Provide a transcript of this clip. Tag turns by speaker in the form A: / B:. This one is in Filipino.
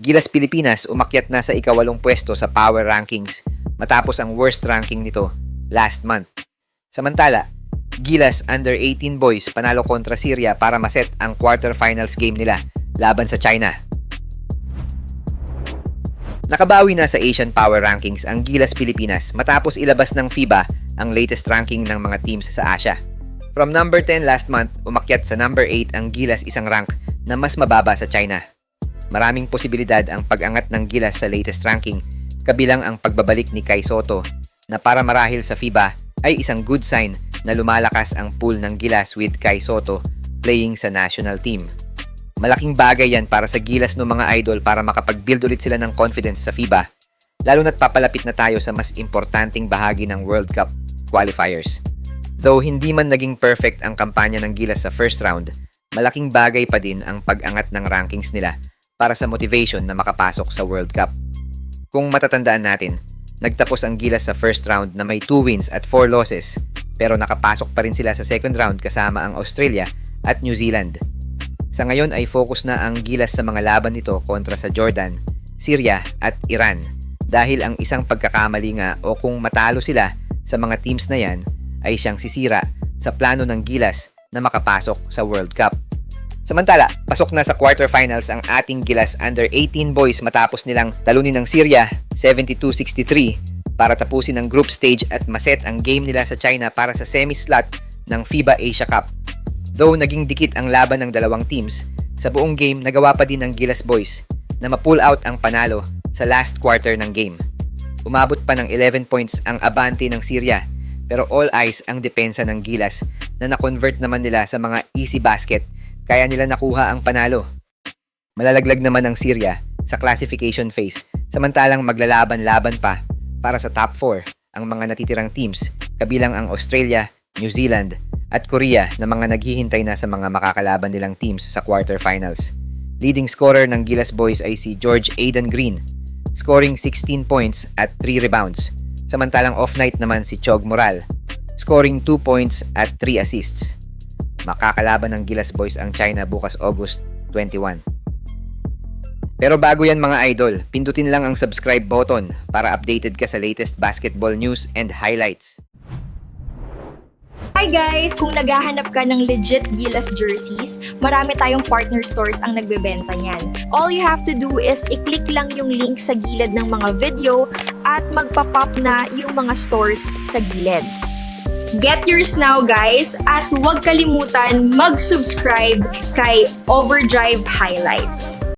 A: Gilas Pilipinas umakyat na sa ika-8 pwesto sa power rankings matapos ang worst ranking nito last month. Samantala, Gilas Under-18 boys panalo kontra Syria para maset ang quarterfinals game nila laban sa China. Nakabawi na sa Asian Power Rankings ang Gilas Pilipinas matapos ilabas ng FIBA ang latest ranking ng mga teams sa Asia. From number 10 last month, umakyat sa number 8 ang Gilas isang rank na mas mababa sa China. Maraming posibilidad ang pag-angat ng Gilas sa latest ranking, kabilang ang pagbabalik ni Kai Sotto na para marahil sa FIBA ay isang good sign na lumalakas ang pool ng Gilas with Kai Sotto playing sa national team. Malaking bagay yan para sa Gilas ng mga idol para makapag-build ulit sila ng confidence sa FIBA, lalo na't papalapit na tayo sa mas importanteng bahagi ng World Cup qualifiers. Though hindi man naging perfect ang kampanya ng Gilas sa first round, malaking bagay pa din ang pag-angat ng rankings nila para sa motivation na makapasok sa World Cup. Kung matatandaan natin, nagtapos ang Gilas sa first round na may 2 wins at 4 losses, pero nakapasok pa rin sila sa second round kasama ang Australia at New Zealand. Sa ngayon ay focus na ang Gilas sa mga laban nito kontra sa Jordan, Syria at Iran dahil ang isang pagkakamali nga o kung matalo sila sa mga teams na yan ay siyang sisira sa plano ng Gilas na makapasok sa World Cup. Samantala, pasok na sa quarterfinals ang ating Gilas Under-18 boys matapos nilang talunin ng Syria 72-63 para tapusin ang group stage at maset ang game nila sa China para sa semi-slot ng FIBA Asia Cup. Though naging dikit ang laban ng dalawang teams, sa buong game nagawa pa din ng Gilas boys na ma-pull out ang panalo sa last quarter ng game. Umabot pa ng 11 points ang abante ng Syria, pero all eyes ang depensa ng Gilas na na-convert naman nila sa mga easy basket kaya nila nakuha ang panalo. Malalaglag naman ang Syria sa classification phase samantalang maglalaban-laban pa para sa top 4 ang mga natitirang teams kabilang ang Australia, New Zealand at Korea na mga naghihintay na sa mga makakalaban nilang teams sa quarterfinals. Leading scorer ng Gilas boys ay si George Aidan Green, scoring 16 points at 3 rebounds. Samantalang off-night naman si Chog Moral, scoring 2 points at 3 assists. Makakalaban ng Gilas boys ang China bukas August 21. Pero bago yan mga idol, pindutin lang ang subscribe button para updated ka sa latest basketball news and highlights.
B: Hi guys! Kung naghahanap ka ng legit Gilas jerseys, marami tayong partner stores ang nagbebenta niyan. All you have to do is i-click lang yung link sa gilid ng mga video at magpa-pop na yung mga stores sa gilid. Get yours now guys at huwag kalimutan mag-subscribe kay Overdrive Highlights.